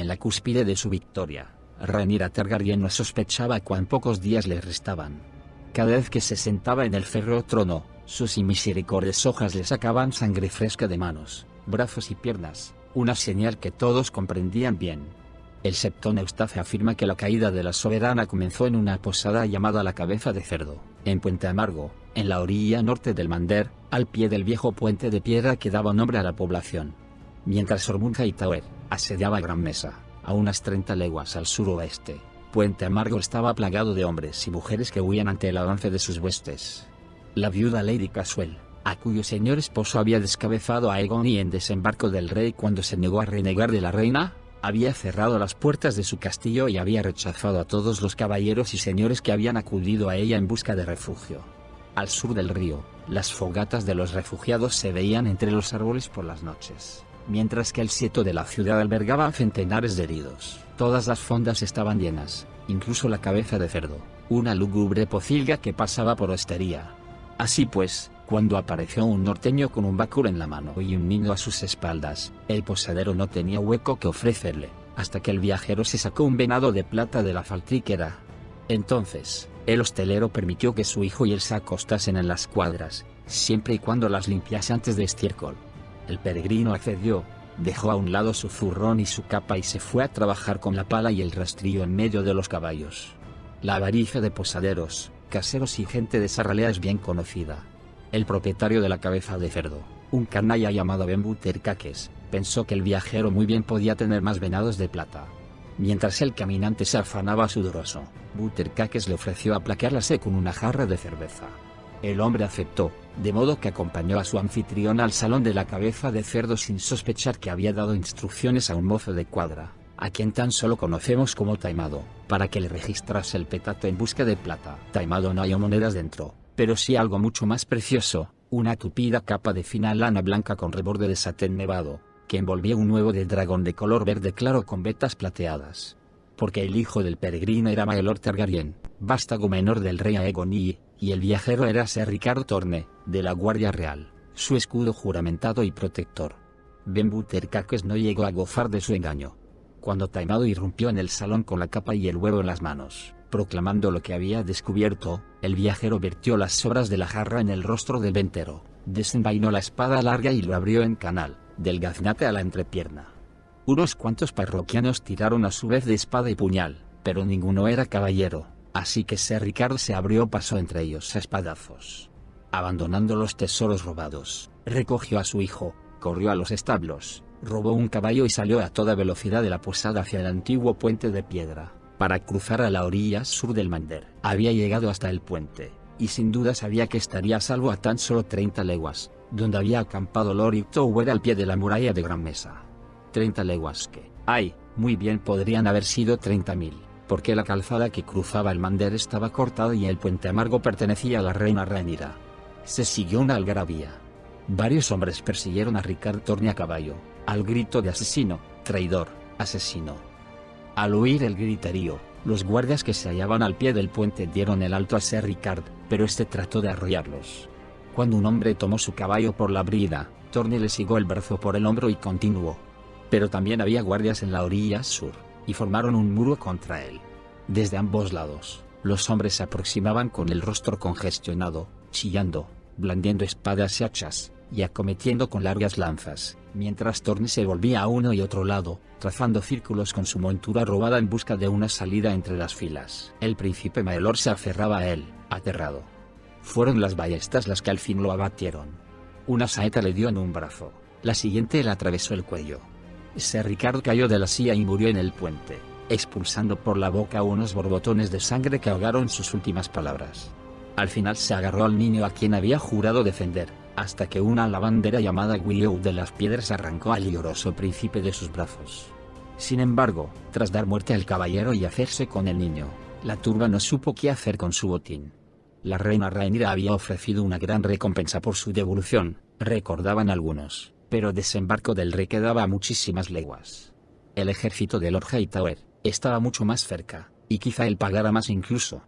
en la cúspide de su victoria, Rhaenyra Targaryen no sospechaba cuán pocos días le restaban. Cada vez que se sentaba en el férreo trono, sus inmisericordias hojas le sacaban sangre fresca de manos, brazos y piernas, una señal que todos comprendían bien. El septón Eustace afirma que la caída de la soberana comenzó en una posada llamada La Cabeza de Cerdo, en Puente Amargo, en la orilla norte del Mander, al pie del viejo puente de piedra que daba nombre a la población. Mientras Ormund Hightower asediaba Gran Mesa, a unas 30 leguas al suroeste, Puente Amargo estaba plagado de hombres y mujeres que huían ante el avance de sus huestes. La viuda Lady Caswell, a cuyo señor esposo había descabezado a Aegon y en desembarco del rey cuando se negó a renegar de la reina, había cerrado las puertas de su castillo y había rechazado a todos los caballeros y señores que habían acudido a ella en busca de refugio. Al sur del río, las fogatas de los refugiados se veían entre los árboles por las noches, mientras que el seto de la ciudad albergaba a centenares de heridos. Todas las fondas estaban llenas, incluso La Cabeza de Cerdo, una lúgubre pocilga que pasaba por hostería. Así pues, cuando apareció un norteño con un báculo en la mano y un niño a sus espaldas, el posadero no tenía hueco que ofrecerle, hasta que el viajero se sacó un venado de plata de la faltriquera. Entonces, el hostelero permitió que su hijo y él se acostasen en las cuadras, siempre y cuando las limpiase antes de estiércol. El peregrino accedió, dejó a un lado su zurrón y su capa y se fue a trabajar con la pala y el rastrillo en medio de los caballos. La avaricia de posaderos, caseros y gente de esa ralea es bien conocida. El propietario de La Cabeza de Cerdo, un canalla llamado Ben Buttercakes, pensó que el viajero muy bien podía tener más venados de plata. Mientras el caminante se afanaba sudoroso, Buttercakes le ofreció aplacarse con una jarra de cerveza. El hombre aceptó, de modo que acompañó a su anfitrión al salón de La Cabeza de Cerdo sin sospechar que había dado instrucciones a un mozo de cuadra, a quien tan solo conocemos como taimado, para que le registrase el petate en busca de plata. Taimado no halló monedas dentro, pero sí algo mucho más precioso, una tupida capa de fina lana blanca con reborde de satén nevado, que envolvía un huevo de dragón de color verde claro con vetas plateadas. Porque el hijo del peregrino era Maelor Targaryen, vástago menor del rey Aegon y el viajero era Ser Ricardo Torne, de la Guardia Real, su escudo juramentado y protector. Ben Buttercakes no llegó a gozar de su engaño. Cuando Taimado irrumpió en el salón con la capa y el huevo en las manos, proclamando lo que había descubierto, el viajero vertió las sobras de la jarra en el rostro del ventero, desenvainó la espada larga y lo abrió en canal, del gaznate a la entrepierna. Unos cuantos parroquianos tiraron a su vez de espada y puñal, pero ninguno era caballero, así que Ser Ricardo se abrió paso entre ellos a espadazos. Abandonando los tesoros robados, recogió a su hijo, corrió a los establos, robó un caballo y salió a toda velocidad de la posada hacia el antiguo puente de piedra, para cruzar a la orilla sur del Mander. Había llegado hasta el puente, y sin duda sabía que estaría a salvo a tan solo 30 leguas, donde había acampado Lord Hightower al pie de la muralla de Gran Mesa. 30 leguas que, muy bien podrían haber sido 30.000, porque la calzada que cruzaba el Mander estaba cortada y el Puente Amargo pertenecía a la reina Rhaenyra. Se siguió una algarabía. Varios hombres persiguieron a Rickard Torne a caballo, al grito de asesino, traidor, asesino. Al oír el griterío, los guardias que se hallaban al pie del puente dieron el alto a Ser Rickard, pero este trató de arrollarlos. Cuando un hombre tomó su caballo por la brida, Torne le siguió el brazo por el hombro y continuó. Pero también había guardias en la orilla sur, y formaron un muro contra él. Desde ambos lados, los hombres se aproximaban con el rostro congestionado, chillando, blandiendo espadas y hachas, y acometiendo con largas lanzas, mientras Torne se volvía a uno y otro lado, trazando círculos con su montura robada en busca de una salida entre las filas. El príncipe Maelor se aferraba a él, aterrado. Fueron las ballestas las que al fin lo abatieron. Una saeta le dio en un brazo, la siguiente le atravesó el cuello. Ser Ricardo cayó de la silla y murió en el puente, expulsando por la boca unos borbotones de sangre que ahogaron sus últimas palabras. Al final se agarró al niño a quien había jurado defender, hasta que una lavandera llamada Willow de las Piedras arrancó al lloroso príncipe de sus brazos. Sin embargo, tras dar muerte al caballero y hacerse con el niño, la turba no supo qué hacer con su botín. La reina Rhaenyra había ofrecido una gran recompensa por su devolución, recordaban algunos, pero desembarco del rey quedaba a muchísimas leguas. El ejército de Lord Hightower estaba mucho más cerca, y quizá él pagara más incluso.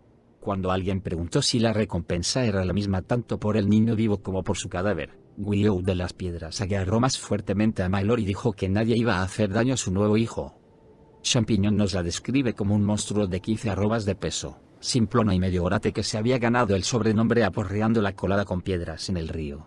Cuando alguien preguntó si la recompensa era la misma tanto por el niño vivo como por su cadáver, Willow de las Piedras agarró más fuertemente a Maelor y dijo que nadie iba a hacer daño a su nuevo hijo. Champiñón nos la describe como un monstruo de 15 arrobas de peso, simplona y medio orate que se había ganado el sobrenombre aporreando la colada con piedras en el río.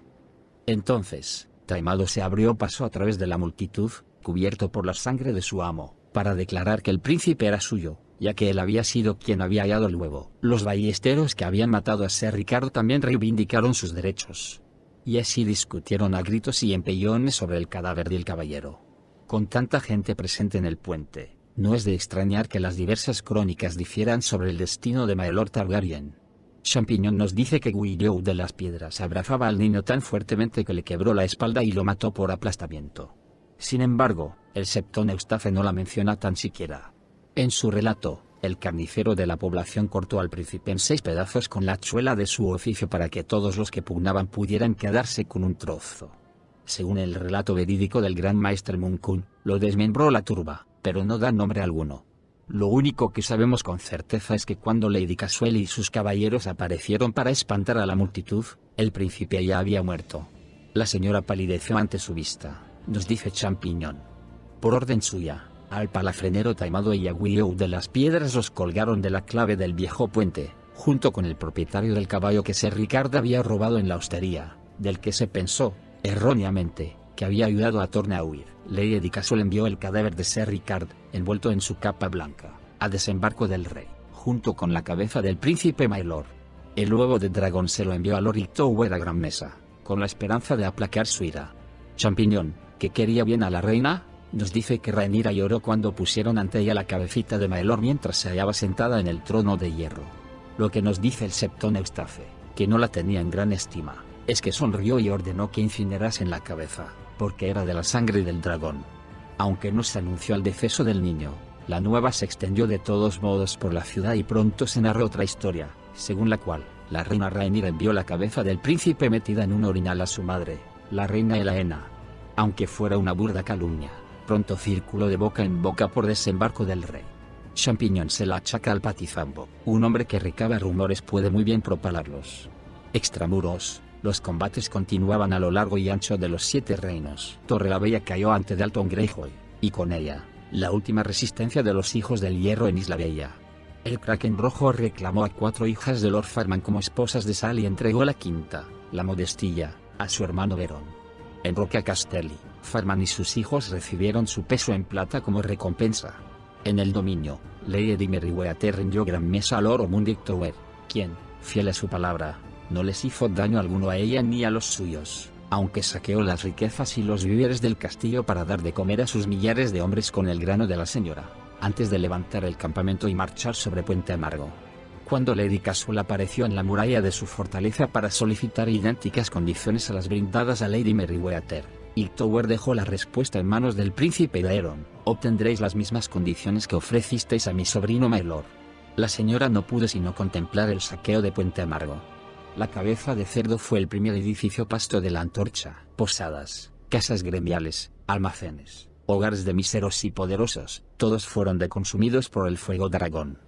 Entonces, Taimado se abrió paso a través de la multitud, cubierto por la sangre de su amo, para declarar que el príncipe era suyo, ya que él había sido quien había hallado el huevo. Los ballesteros que habían matado a Ser Ricardo también reivindicaron sus derechos. Y así discutieron a gritos y empellones sobre el cadáver del caballero. Con tanta gente presente en el puente, no es de extrañar que las diversas crónicas difieran sobre el destino de Maelor Targaryen. Champiñón nos dice que Guillou de las Piedras abrazaba al niño tan fuertemente que le quebró la espalda y lo mató por aplastamiento. Sin embargo, el septón Eustace no la menciona tan siquiera. En su relato, el carnicero de la población cortó al príncipe en 6 pedazos con la hachuela de su oficio para que todos los que pugnaban pudieran quedarse con un trozo. Según el relato verídico del gran maestre Munkun, lo desmembró la turba, pero no da nombre alguno. Lo único que sabemos con certeza es que cuando Lady Caswell y sus caballeros aparecieron para espantar a la multitud, el príncipe ya había muerto. La señora palideció ante su vista, nos dice Champiñón. Por orden suya, al palafrenero Taimado y a Guillou de las Piedras los colgaron de la clave del viejo puente, junto con el propietario del caballo que Ser Ricardo había robado en la hostería, del que se pensó, erróneamente, que había ayudado a Torne a huir. Lady Caswell envió el cadáver de Ser Ricardo, envuelto en su capa blanca, a desembarco del rey, junto con la cabeza del príncipe Maelor. El huevo de dragón se lo envió a Lord Hightower a gran mesa, con la esperanza de aplacar su ira. Champiñón, que quería bien a la reina, nos dice que Rhaenyra lloró cuando pusieron ante ella la cabecita de Maelor mientras se hallaba sentada en el trono de hierro. Lo que nos dice el septón Eustace, que no la tenía en gran estima, es que sonrió y ordenó que incinerasen la cabeza, porque era de la sangre del dragón. Aunque no se anunció el deceso del niño, la nueva se extendió de todos modos por la ciudad y pronto se narró otra historia, según la cual, la reina Rhaenyra envió la cabeza del príncipe metida en un orinal a su madre, la reina Elaena. Aunque fuera una burda calumnia, pronto circuló de boca en boca por desembarco del rey. Champiñón se la achaca al patizambo. Un hombre que recaba rumores puede muy bien propalarlos. Extramuros, los combates continuaban a lo largo y ancho de los 7 reinos. Torrelavella cayó ante Dalton Greyjoy, y con ella, la última resistencia de los hijos del hierro en Isla Bella. El Kraken Rojo reclamó a 4 hijas de Lord Farman como esposas de Sal y entregó la quinta, la Modestilla, a su hermano Verón. En Roca Castelli, Farman y sus hijos recibieron su peso en plata como recompensa. En el dominio, Lady Meriwether rindió gran mesa a Lord Omund Hightower, quien, fiel a su palabra, no les hizo daño alguno a ella ni a los suyos, aunque saqueó las riquezas y los víveres del castillo para dar de comer a sus millares de hombres con el grano de la señora, antes de levantar el campamento y marchar sobre Puente Amargo. Cuando Lady Caswell apareció en la muralla de su fortaleza para solicitar idénticas condiciones a las brindadas a Lady Meriwether, Hightower dejó la respuesta en manos del príncipe Daeron: obtendréis las mismas condiciones que ofrecisteis a mi sobrino Maelor. La señora no pudo sino contemplar el saqueo de Puente Amargo. La Cabeza de Cerdo fue el primer edificio pasto de la Antorcha. Posadas, casas gremiales, almacenes, hogares de míseros y poderosos, todos fueron deconsumidos por el fuego dragón.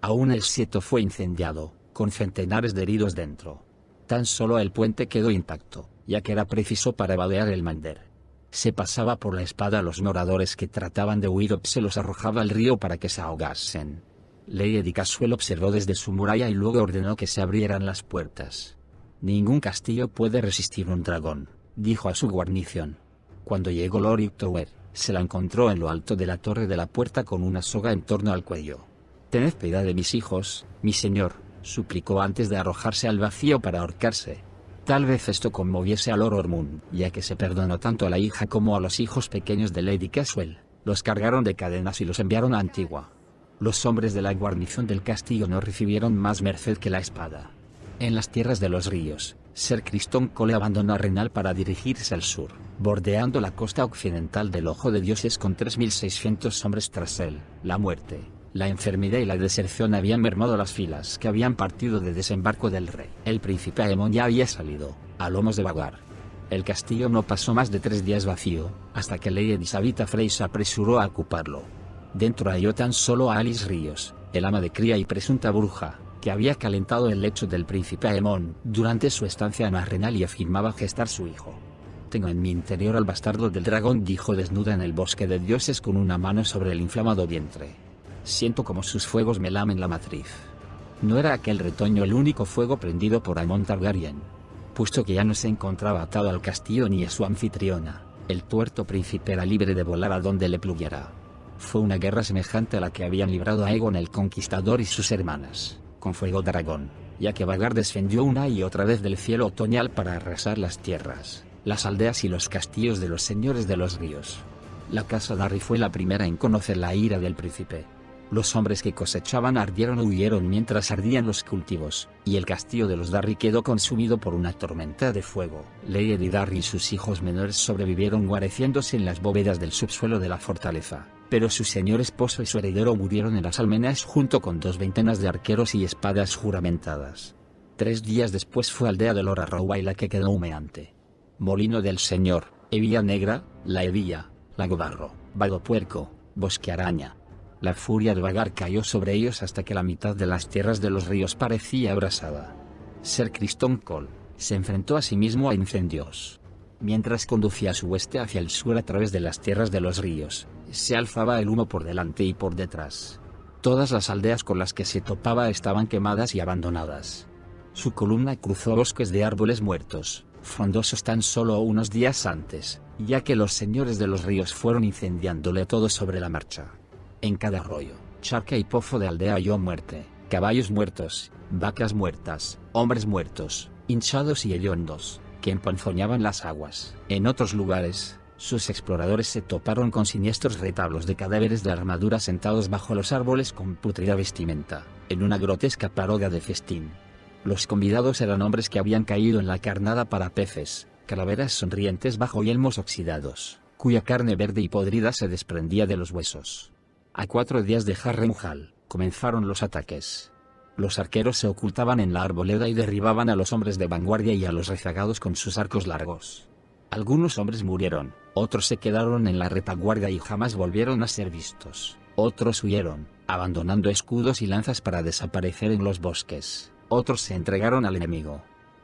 Aún el Sieto fue incendiado, con centenares de heridos dentro. Tan solo el puente quedó intacto, ya que era preciso para vadear el Mander. Se pasaba por la espada a los moradores que trataban de huir o se los arrojaba al río para que se ahogasen. Lady Caswell observó desde su muralla y luego ordenó que se abrieran las puertas. Ningún castillo puede resistir un dragón, dijo a su guarnición. Cuando llegó Lord Hightower, se la encontró en lo alto de la torre de la puerta con una soga en torno al cuello. «Tened piedad de mis hijos, mi señor», suplicó antes de arrojarse al vacío para ahorcarse. Tal vez esto conmoviese a Lord Ormond, ya que se perdonó tanto a la hija como a los hijos pequeños de Lady Caswell. Los cargaron de cadenas y los enviaron a Antigua. Los hombres de la guarnición del castillo no recibieron más merced que la espada. En las tierras de los ríos, Ser Criston Cole abandonó a Renal para dirigirse al sur, bordeando la costa occidental del Ojo de Dioses con 3.600 hombres tras él. La muerte, la enfermedad y la deserción habían mermado las filas que habían partido de desembarco del rey. El príncipe Aemon ya había salido, a lomos de Vagar. El castillo no pasó más de 3 días vacío, hasta que Lady Sabitha Frey se apresuró a ocuparlo. Dentro halló tan solo a Alice Ríos, el ama de cría y presunta bruja, que había calentado el lecho del príncipe Aemon durante su estancia en Arrenal y afirmaba gestar su hijo. Tengo en mi interior al bastardo del dragón, dijo desnuda en el bosque de dioses con una mano sobre el inflamado vientre. Siento como sus fuegos me lamen la matriz. No era aquel retoño el único fuego prendido por Aemon Targaryen. Puesto que ya no se encontraba atado al castillo ni a su anfitriona, el tuerto príncipe era libre de volar a donde le pluguiera. Fue una guerra semejante a la que habían librado Aegon el Conquistador y sus hermanas, con fuego dragón, ya que Vhagar descendió una y otra vez del cielo otoñal para arrasar las tierras, las aldeas y los castillos de los señores de los ríos. La casa Darry fue la primera en conocer la ira del príncipe. Los hombres que cosechaban ardieron o huyeron mientras ardían los cultivos, y el castillo de los Darry quedó consumido por una tormenta de fuego. Laery Darry y sus hijos menores sobrevivieron guareciéndose en las bóvedas del subsuelo de la fortaleza, pero su señor esposo y su heredero murieron en las almenas junto con 20 de arqueros y espadas juramentadas. 3 días después fue aldea de Lor Arroway la que quedó humeante. Molino del Señor, Hebilla Negra, La Hebilla, Lago Barro, Vado Puerco, Bosque Araña. La furia de Vhagar cayó sobre ellos hasta que la mitad de las tierras de los ríos parecía abrasada. Ser Criston Cole se enfrentó a sí mismo a incendios. Mientras conducía su hueste hacia el sur a través de las tierras de los ríos, se alzaba el humo por delante y por detrás. Todas las aldeas con las que se topaba estaban quemadas y abandonadas. Su columna cruzó bosques de árboles muertos, frondosos tan solo unos días antes, ya que los señores de los ríos fueron incendiándole todo sobre la marcha. En cada arroyo, charca y pozo de aldea halló muerte, caballos muertos, vacas muertas, hombres muertos, hinchados y hediondos, que emponzoñaban las aguas. En otros lugares, sus exploradores se toparon con siniestros retablos de cadáveres de armadura sentados bajo los árboles con putrida vestimenta, en una grotesca parodia de festín. Los convidados eran hombres que habían caído en la carnada para peces, calaveras sonrientes bajo yelmos oxidados, cuya carne verde y podrida se desprendía de los huesos. A 4 días de Harrenhal, comenzaron los ataques. Los arqueros se ocultaban en la arboleda y derribaban a los hombres de vanguardia y a los rezagados con sus arcos largos. Algunos hombres murieron, otros se quedaron en la retaguardia y jamás volvieron a ser vistos. Otros huyeron, abandonando escudos y lanzas para desaparecer en los bosques. Otros se entregaron al enemigo.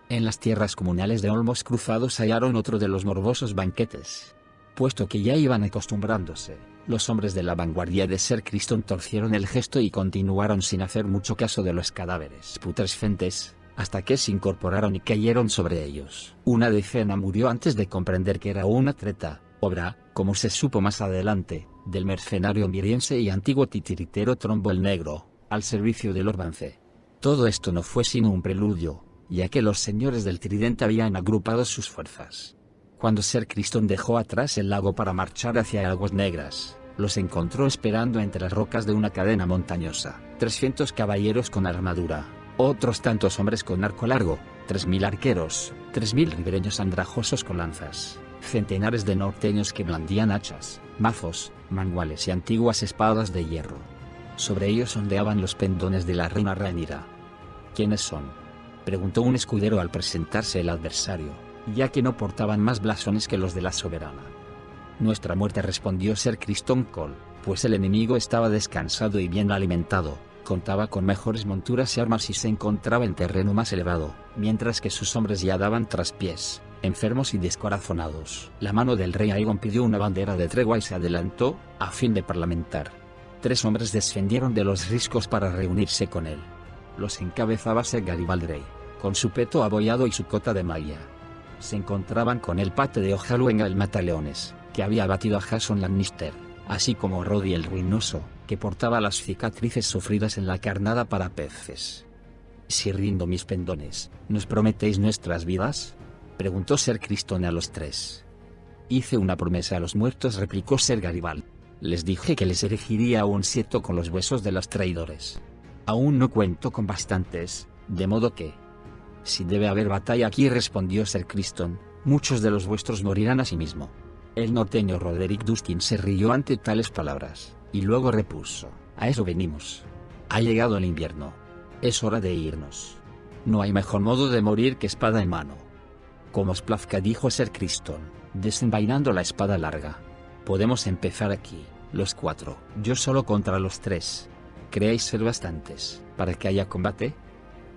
En las tierras comunales de olmos cruzados hallaron otro de los morbosos banquetes. Puesto que ya iban acostumbrándose, los hombres de la vanguardia de Ser Criston torcieron el gesto y continuaron sin hacer mucho caso de los cadáveres putrescentes, hasta que se incorporaron y cayeron sobre ellos. Una decena murió antes de comprender que era una treta, obra, como se supo más adelante, del mercenario miriense y antiguo titiritero Trombo el Negro, al servicio de Lord Vance. Todo esto no fue sino un preludio, ya que los señores del Tridente habían agrupado sus fuerzas. Cuando Ser Criston dejó atrás el lago para marchar hacia Aguas Negras, los encontró esperando entre las rocas de una cadena montañosa, 300 caballeros con armadura, otros tantos hombres con arco largo, 3000 arqueros, 3000 ribereños andrajosos con lanzas, centenares de norteños que blandían hachas, mazos, manguales y antiguas espadas de hierro. Sobre ellos ondeaban los pendones de la reina Rhaenyra. ¿Quiénes son?, preguntó un escudero al presentarse el adversario, ya que no portaban más blasones que los de la soberana. Nuestra muerte, respondió Ser Criston Cole, pues el enemigo estaba descansado y bien alimentado, contaba con mejores monturas y armas y se encontraba en terreno más elevado, mientras que sus hombres ya daban traspiés, enfermos y descorazonados. La mano del rey Aegon pidió una bandera de tregua y se adelantó, a fin de parlamentar. 3 hombres descendieron de los riscos para reunirse con él. Los encabezaba Ser Garibald Rey, con su peto abollado y su cota de malla. Se encontraban con el pate de Ojaluenga el Mataleones, que había abatido a Jason Lannister, así como Roddy el Ruinoso, que portaba las cicatrices sufridas en la carnada para peces. Si rindo mis pendones, ¿nos prometéis nuestras vidas?, preguntó Ser Criston a los 3. Hice una promesa a los muertos, replicó Ser Garibald. Les dije que les erigiría un sieto con los huesos de los traidores. Aún no cuento con bastantes, de modo que... Si debe haber batalla aquí, respondió Ser Criston, muchos de los vuestros morirán asimismo. El norteño Roderick Dustin se rió ante tales palabras, y luego repuso, a eso venimos. Ha llegado el invierno. Es hora de irnos. No hay mejor modo de morir que espada en mano. Como os plazca, dijo Ser Criston, desenvainando la espada larga. Podemos empezar aquí, los 4, yo solo contra los 3. ¿Creéis ser bastantes para que haya combate?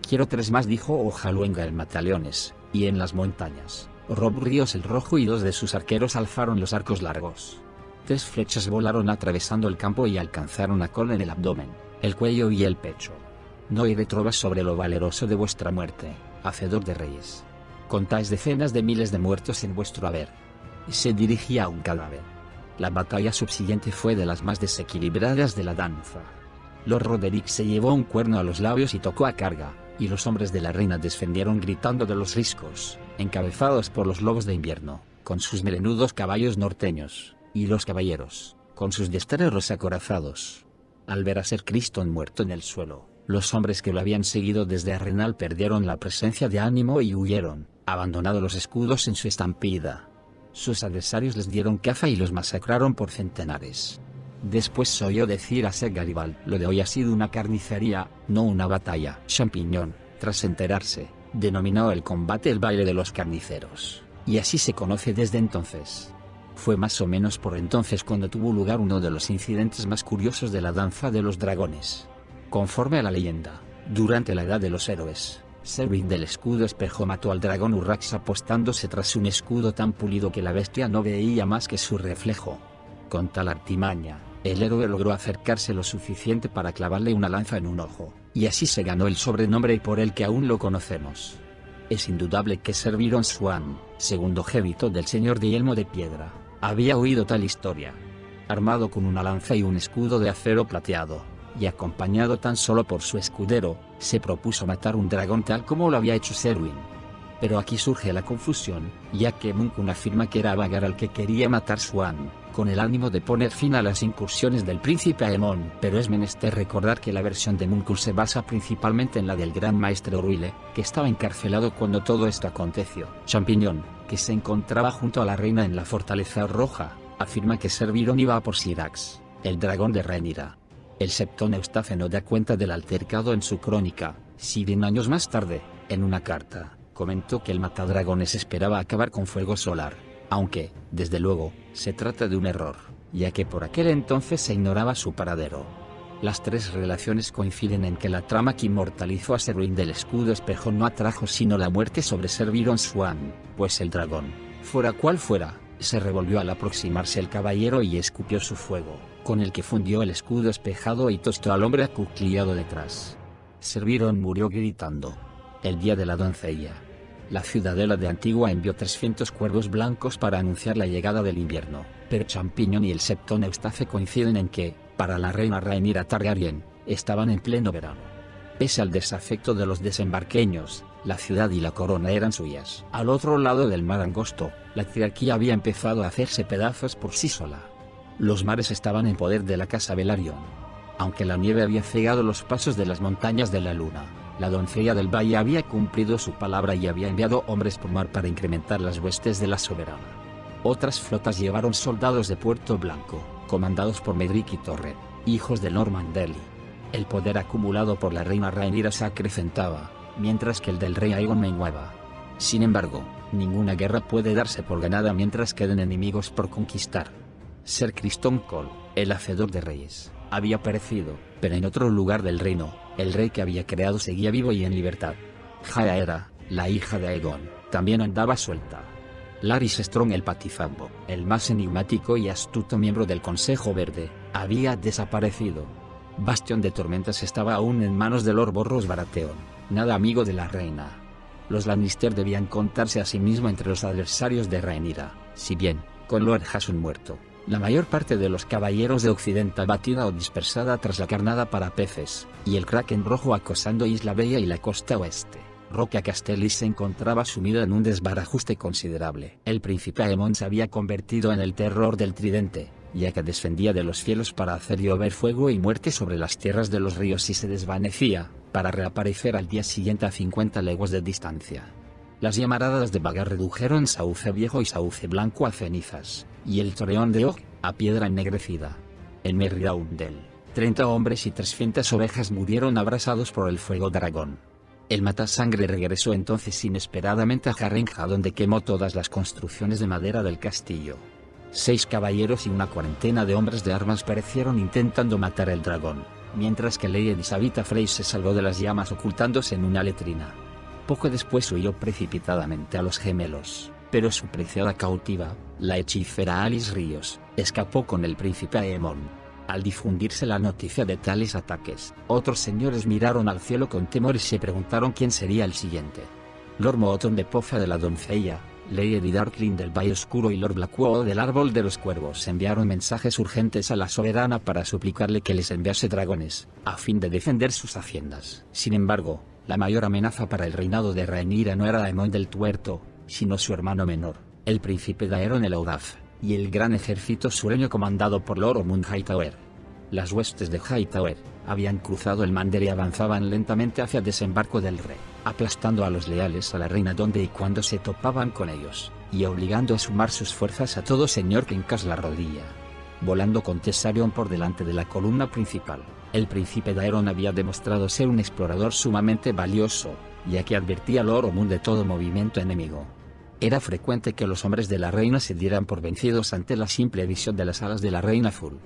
Quiero 3 más, dijo Ojaluenga el Mataleones, y en las montañas, Rob Ríos el Rojo y 2 de sus arqueros alzaron los arcos largos. 3 flechas volaron atravesando el campo y alcanzaron a Cole en el abdomen, el cuello y el pecho. No iré trovas sobre lo valeroso de vuestra muerte, hacedor de reyes. Contáis decenas de miles de muertos en vuestro haber. Se dirigía a un cadáver. La batalla subsiguiente fue de las más desequilibradas de la danza. Lord Roderick se llevó un cuerno a los labios y tocó a carga, y los hombres de la reina descendieron gritando de los riscos, encabezados por los lobos de invierno, con sus melenudos caballos norteños, y los caballeros, con sus desterros acorazados. Al ver a Ser Criston muerto en el suelo, los hombres que lo habían seguido desde Arenal perdieron la presencia de ánimo y huyeron, abandonando los escudos en su estampida. Sus adversarios les dieron caza y los masacraron por centenares. Después se oyó decir a Ser Garibald: lo de hoy ha sido una carnicería, no una batalla. Champiñón, tras enterarse, denominó el combate el baile de los carniceros, y así se conoce desde entonces. Fue más o menos por entonces cuando tuvo lugar uno de los incidentes más curiosos de la danza de los dragones. Conforme a la leyenda, durante la Edad de los Héroes, Serwyn del escudo espejo mató al dragón Urrax apostándose tras un escudo tan pulido que la bestia no veía más que su reflejo. Con tal artimaña, el héroe logró acercarse lo suficiente para clavarle una lanza en un ojo, y así se ganó el sobrenombre por el que aún lo conocemos. Es indudable que Ser Byron Swan, segundo jevito del señor de Yelmo de Piedra, había oído tal historia. Armado con una lanza y un escudo de acero plateado, y acompañado tan solo por su escudero, se propuso matar un dragón tal como lo había hecho Serwyn. Pero aquí surge la confusión, ya que Munkun afirma que era Vagar al que quería matar Swan, con el ánimo de poner fin a las incursiones del príncipe Aemon. Pero es menester recordar que la versión de Munkun se basa principalmente en la del gran maestre Oruyle, que estaba encarcelado cuando todo esto aconteció. Champiñón, que se encontraba junto a la reina en la fortaleza roja, afirma que Ser Byron iba a por Syrax, el dragón de Rhaenyra. El septón Eustace no da cuenta del altercado en su crónica, si bien años más tarde, en una carta, comentó que el matadragones esperaba acabar con fuego solar, aunque, desde luego, se trata de un error, ya que por aquel entonces se ignoraba su paradero. Las 3 relaciones coinciden en que la trama que inmortalizó a Serwyn del escudo espejo no atrajo sino la muerte sobre Ser Byron Swan, pues el dragón, fuera cual fuera, se revolvió al aproximarse el caballero y escupió su fuego, con el que fundió el escudo espejado y tostó al hombre acuclillado detrás. Ser Byron murió gritando: el día de la doncella. La ciudadela de Antigua envió 300 cuervos blancos para anunciar la llegada del invierno, pero Champiñón y el septón Eustace coinciden en que, para la reina Rhaenyra Targaryen, estaban en pleno verano. Pese al desafecto de los desembarqueños, la ciudad y la corona eran suyas. Al otro lado del mar angosto, la triarquía había empezado a hacerse pedazos por sí sola. Los mares estaban en poder de la casa Velaryon. Aunque la nieve había cegado los pasos de las montañas de la luna, la doncella del valle había cumplido su palabra y había enviado hombres por mar para incrementar las huestes de la soberana. Otras flotas llevaron soldados de Puerto Blanco, comandados por Medric y Torred, hijos de Lord Manderly. El poder acumulado por la reina Rhaenyra se acrecentaba, mientras que el del rey Aegon menguaba. Sin embargo, ninguna guerra puede darse por ganada mientras queden enemigos por conquistar. Ser Criston Cole, el hacedor de reyes, había perecido, pero en otro lugar del reino, el rey que había creado seguía vivo y en libertad. Rhaenyra, la hija de Aegon, también andaba suelta. Larys Strong el Patizambo, el más enigmático y astuto miembro del Consejo Verde, había desaparecido. Bastión de Tormentas estaba aún en manos de Lord Borros Baratheon, nada amigo de la reina. Los Lannister debían contarse a sí mismo entre los adversarios de Rhaenyra, si bien, con Lord Jason muerto, la mayor parte de los caballeros de Occidente abatida o dispersada tras la carnada para peces, y el Kraken rojo acosando Isla Bella y la costa oeste, Roca Castelli se encontraba sumida en un desbarajuste considerable. El príncipe Aemon se había convertido en el terror del Tridente, ya que descendía de los cielos para hacer llover fuego y muerte sobre las tierras de los ríos y se desvanecía, para reaparecer al día siguiente a 50 leguas de distancia. Las llamaradas de Vagar redujeron Sauce Viejo y Sauce Blanco a cenizas, y el Torreón de Og, a piedra ennegrecida. En Merrydoundel, 30 hombres y 300 ovejas murieron abrasados por el fuego dragón. El matasangre regresó entonces inesperadamente a Harrenhal, donde quemó todas las construcciones de madera del castillo. 6 caballeros y una cuarentena de hombres de armas perecieron intentando matar al dragón, mientras que Lady Sabitha Frey se salvó de las llamas ocultándose en una letrina. Poco después huyó precipitadamente a los gemelos, Pero su preciada cautiva, la hechicera Alice Ríos, escapó con el príncipe Aemon. Al difundirse la noticia de tales ataques, otros señores miraron al cielo con temor y se preguntaron quién sería el siguiente. Lord Mohoton de Poza de la Doncella, Lady Darkling del Valle Oscuro y Lord Blackwall del Árbol de los Cuervos enviaron mensajes urgentes a la soberana para suplicarle que les enviase dragones, a fin de defender sus haciendas. Sin embargo, la mayor amenaza para el reinado de Rhaenyra no era Aemon del Tuerto, sino su hermano menor, el príncipe Daeron el Audaz, y el gran ejército sureño comandado por Lord Omund Hightower. Las huestes de Hightower habían cruzado el Mander y avanzaban lentamente hacia Desembarco del Rey, aplastando a los leales a la reina donde y cuando se topaban con ellos, y obligando a sumar sus fuerzas a todo señor que hincas la rodilla. Volando con Tessarion por delante de la columna principal, el príncipe Daeron había demostrado ser un explorador sumamente valioso, ya que advertía a Lord Omund de todo movimiento enemigo. Era frecuente que los hombres de la reina se dieran por vencidos ante la simple visión de las alas de la reina azul.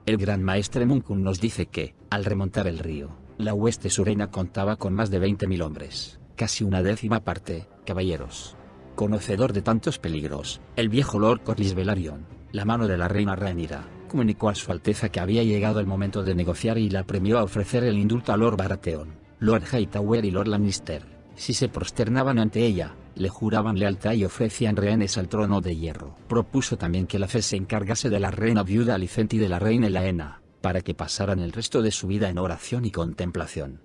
El gran maestre Munkun nos dice que, al remontar el río, la hueste sureña contaba con más de 20.000 hombres, casi una décima parte, caballeros. Conocedor de tantos peligros, el viejo Lord Corlys Velaryon, la mano de la reina Rhaenyra, comunicó a su Alteza que había llegado el momento de negociar y la premió a ofrecer el indulto a Lord Baratheon, Lord Hightower y Lord Lannister. Si se prosternaban ante ella, le juraban lealtad y ofrecían rehenes al trono de hierro. Propuso también que la fe se encargase de la reina viuda Alicent y de la reina Elaena, para que pasaran el resto de su vida en oración y contemplación.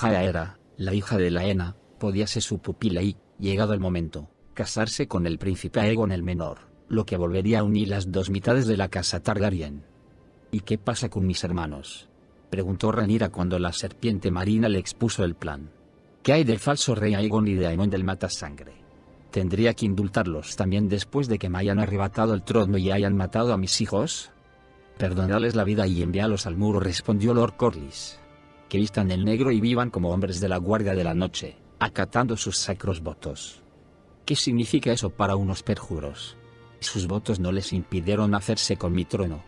Rhaenyra, la hija de Elaena, podía ser su pupila y, llegado el momento, casarse con el príncipe Aegon el Menor, lo que volvería a unir las dos mitades de la casa Targaryen. ¿Y qué pasa con mis hermanos?, preguntó Rhaenyra cuando la serpiente marina le expuso el plan. ¿Qué hay del falso rey Aegon y de Aemon del Matasangre? ¿Tendría que indultarlos también después de que me hayan arrebatado el trono y hayan matado a mis hijos? Perdonadles la vida y envíalos al muro, respondió Lord Corlys. Que vistan el negro y vivan como hombres de la guardia de la noche, acatando sus sacros votos. ¿Qué significa eso para unos perjuros? Sus votos no les impidieron hacerse con mi trono.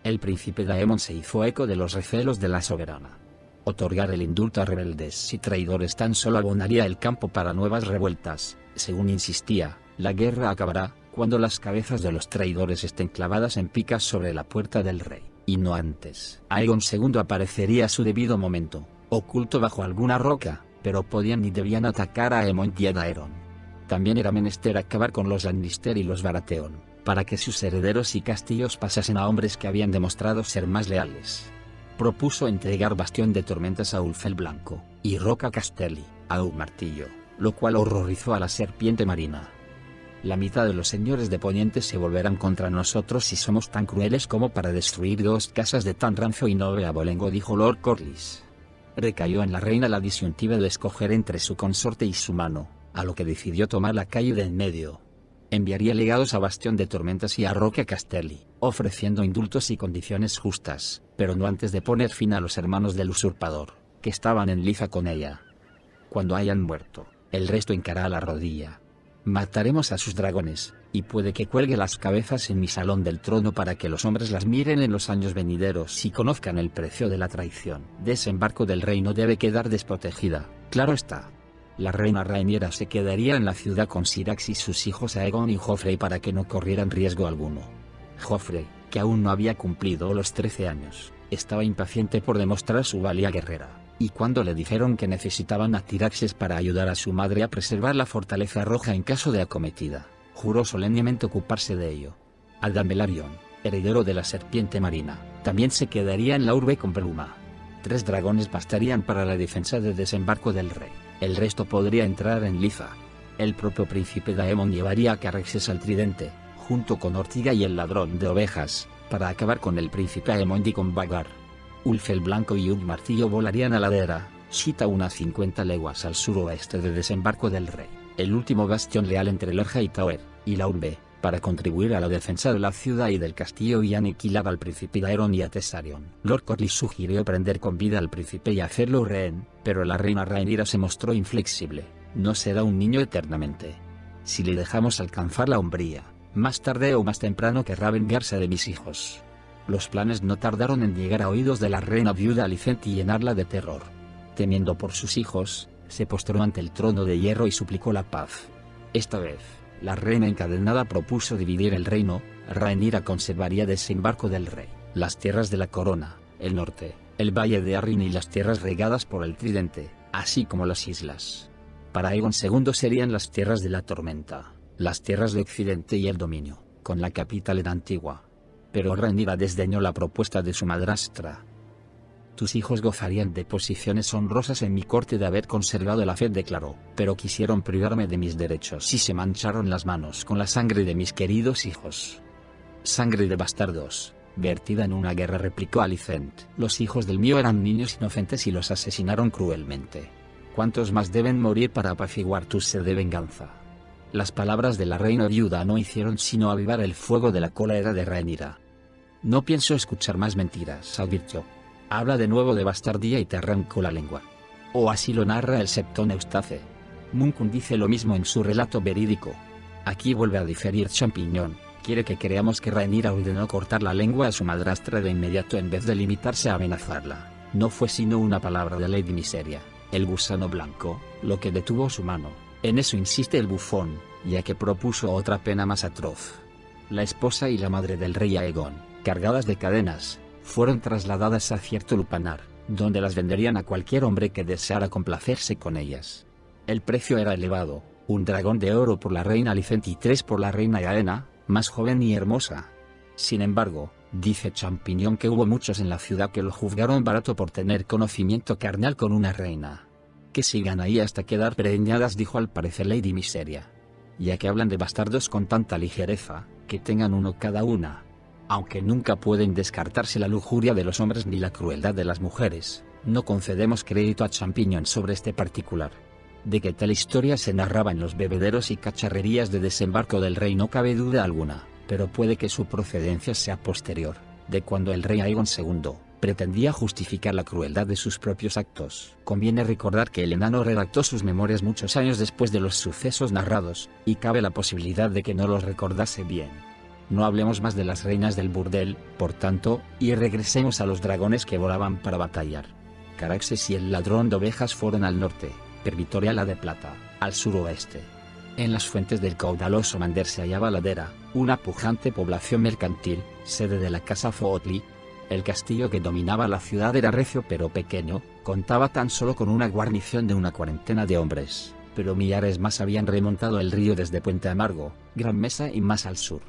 El príncipe Daemon se hizo eco de los recelos de la soberana. Otorgar el indulto a rebeldes y traidores tan solo abonaría el campo para nuevas revueltas. Según insistía, la guerra acabará cuando las cabezas de los traidores estén clavadas en picas sobre la puerta del rey, y no antes. Aegon II aparecería a su debido momento, oculto bajo alguna roca, pero podían y debían atacar a Aemon y a Daeron. También era menester acabar con los Lannister y los Baratheon, para que sus herederos y castillos pasasen a hombres que habían demostrado ser más leales. Propuso entregar Bastión de Tormentas a Ulf el Blanco, y Roca Casterly, a un martillo, lo cual horrorizó a la serpiente marina. La mitad de los señores de Poniente se volverán contra nosotros si somos tan crueles como para destruir dos casas de tan rancio y noble abolengo, dijo Lord Corlys. Recayó en la reina la disyuntiva de escoger entre su consorte y su mano, a lo que decidió tomar la calle de en medio. Enviaría legados a Bastión de Tormentas y a Roca Casterly, ofreciendo indultos y condiciones justas, pero no antes de poner fin a los hermanos del usurpador, que estaban en liza con ella. Cuando hayan muerto, el resto hincará a la rodilla. Mataremos a sus dragones, y puede que cuelgue las cabezas en mi salón del trono para que los hombres las miren en los años venideros y conozcan el precio de la traición. Desembarco del rey no debe quedar desprotegida, claro está. La reina Rhaenyra se quedaría en la ciudad con Syrax y sus hijos Aegon y Joffrey para que no corrieran riesgo alguno. Joffrey, que aún no había cumplido los 13 años, estaba impaciente por demostrar su valía guerrera, y cuando le dijeron que necesitaban a Tyraxes para ayudar a su madre a preservar la Fortaleza Roja en caso de acometida, juró solemnemente ocuparse de ello. Aegon Velaryon, heredero de la serpiente marina, también se quedaría en la urbe con Bruma. 3 dragones bastarían para la defensa del desembarco del rey. El resto podría entrar en liza. El propio príncipe Daemon llevaría a Carrexes al tridente, junto con Ortiga y el ladrón de ovejas, para acabar con el príncipe Aemon y con Vagar. Ulf el Blanco y un martillo volarían a la Ladera, Shita unas 50 leguas al suroeste de desembarco del rey, el último bastión leal entre Lord Hightower y la urbe, para contribuir a la defensa de la ciudad y del castillo y aniquilar al príncipe Daeron y a Tessarion. Lord Corlys sugirió prender con vida al príncipe y hacerlo rehén, pero la reina Rhaenyra se mostró inflexible. No será un niño eternamente. Si le dejamos alcanzar la hombría, más tarde o más temprano querrá vengarse de mis hijos. Los planes no tardaron en llegar a oídos de la reina viuda Alicent y llenarla de terror. Temiendo por sus hijos, se postró ante el trono de hierro y suplicó la paz. Esta vez, La reina encadenada propuso dividir el reino. Rhaenyra conservaría desembarco del rey, las tierras de la corona, el norte, el valle de Arryn y las tierras regadas por el Tridente, así como las islas. Para Aegon II serían las tierras de la tormenta, las tierras de Occidente y el dominio, con la capital en Antigua. Pero Rhaenyra desdeñó la propuesta de su madrastra. Tus hijos gozarían de posiciones honrosas en mi corte de haber conservado la fe, declaró, pero quisieron privarme de mis derechos y se mancharon las manos con la sangre de mis queridos hijos. Sangre de bastardos, vertida en una guerra, replicó Alicent. Los hijos del mío eran niños inocentes y los asesinaron cruelmente. ¿Cuántos más deben morir para apaciguar tu sed de venganza? Las palabras de la reina viuda no hicieron sino avivar el fuego de la cólera de Rhaenyra. No pienso escuchar más mentiras, advirtió. Habla de nuevo de bastardía y te arrancó la lengua. O así lo narra el septón Eustace. Munkun dice lo mismo en su relato verídico. Aquí vuelve a diferir Champiñón. Quiere que creamos que Rhaenyra ordenó cortar la lengua a su madrastra de inmediato en vez de limitarse a amenazarla. No fue sino una palabra de Lady Miseria, el gusano blanco, lo que detuvo su mano. En eso insiste el bufón, ya que propuso otra pena más atroz. La esposa y la madre del rey Aegon, cargadas de cadenas, fueron trasladadas a cierto lupanar, donde las venderían a cualquier hombre que deseara complacerse con ellas. El precio era elevado, un dragón de oro por la reina Alicent y 3 por la reina Aena, más joven y hermosa. Sin embargo, dice Champiñón que hubo muchos en la ciudad que lo juzgaron barato por tener conocimiento carnal con una reina. Que sigan ahí hasta quedar preñadas, dijo al parecer Lady Miseria. Ya que hablan de bastardos con tanta ligereza, que tengan uno cada una. Aunque nunca pueden descartarse la lujuria de los hombres ni la crueldad de las mujeres, no concedemos crédito a Champiñón sobre este particular. De que tal historia se narraba en los bebederos y cacharrerías de desembarco del rey no cabe duda alguna, pero puede que su procedencia sea posterior, de cuando el rey Aegon II pretendía justificar la crueldad de sus propios actos. Conviene recordar que el enano redactó sus memorias muchos años después de los sucesos narrados, y cabe la posibilidad de que no los recordase bien. No hablemos más de las reinas del burdel, por tanto, y regresemos a los dragones que volaban para batallar. Caraxes y el ladrón de ovejas fueron al norte, Pervitoria la de plata, al suroeste. En las fuentes del caudaloso Mander se hallaba Ladera, una pujante población mercantil, sede de la casa Footly. El castillo que dominaba la ciudad era recio pero pequeño, contaba tan solo con una guarnición de una cuarentena de hombres, pero millares más habían remontado el río desde Puente Amargo, Gran Mesa y más al sur.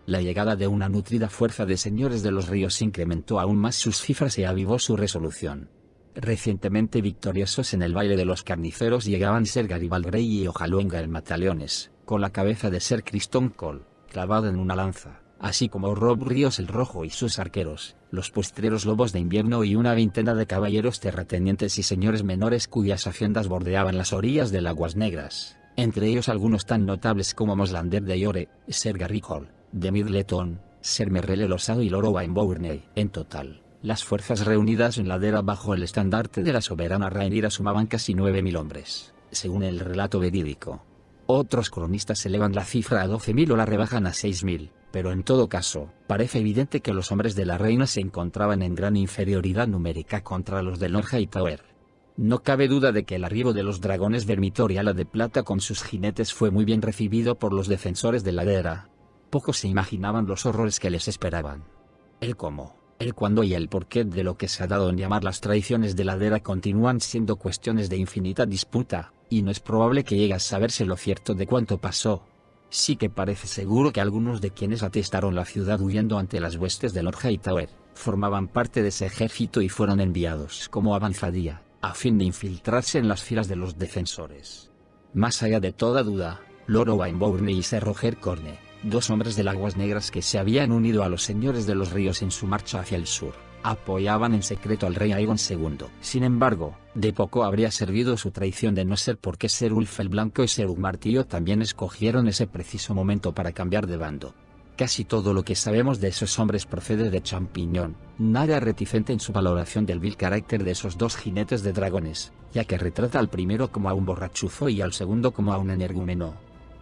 La llegada de una nutrida fuerza de señores de los ríos incrementó aún más sus cifras y avivó su resolución. Recientemente victoriosos en el baile de los carniceros llegaban Ser Garibald Grey y Ojaluenga el Mataleones, con la cabeza de Ser Criston Cole, clavada en una lanza, así como Rob Ríos el Rojo y sus arqueros, los postreros lobos de invierno y una veintena de caballeros terratenientes y señores menores cuyas haciendas bordeaban las orillas de Aguas Negras, entre ellos algunos tan notables como Moslander de Yore, Ser Garricol, de Midleton, Ser Merrell el Osado y Lord Owain Bourney. En total, las fuerzas reunidas en Ladera bajo el estandarte de la soberana Rhaenyra sumaban casi 9.000 hombres, según el relato verídico. Otros cronistas elevan la cifra a 12.000 o la rebajan a 6.000, pero en todo caso, parece evidente que los hombres de la reina se encontraban en gran inferioridad numérica contra los del North Hightower. No cabe duda de que el arribo de los dragones Vermitoria la de plata con sus jinetes fue muy bien recibido por los defensores de Ladera. Pocos se imaginaban los horrores que les esperaban. El cómo, el cuándo y el porqué de lo que se ha dado en llamar las traiciones de Ladera continúan siendo cuestiones de infinita disputa, y no es probable que llegue a saberse lo cierto de cuánto pasó. Sí que parece seguro que algunos de quienes atestaron la ciudad huyendo ante las huestes de Lord Hightower, formaban parte de ese ejército y fueron enviados como avanzadía, a fin de infiltrarse en las filas de los defensores. Más allá de toda duda, Lord Owain Bourney y Ser Roger Corne, dos hombres de Aguas Negras que se habían unido a los señores de los ríos en su marcha hacia el sur, apoyaban en secreto al rey Aegon II. Sin embargo, de poco habría servido su traición de no ser porque Ser Ulf el Blanco y Ser Martillo también escogieron ese preciso momento para cambiar de bando. Casi todo lo que sabemos de esos hombres procede de Champiñón, nada reticente en su valoración del vil carácter de esos dos jinetes de dragones, ya que retrata al primero como a un borrachuzo y al segundo como a un energúmeno.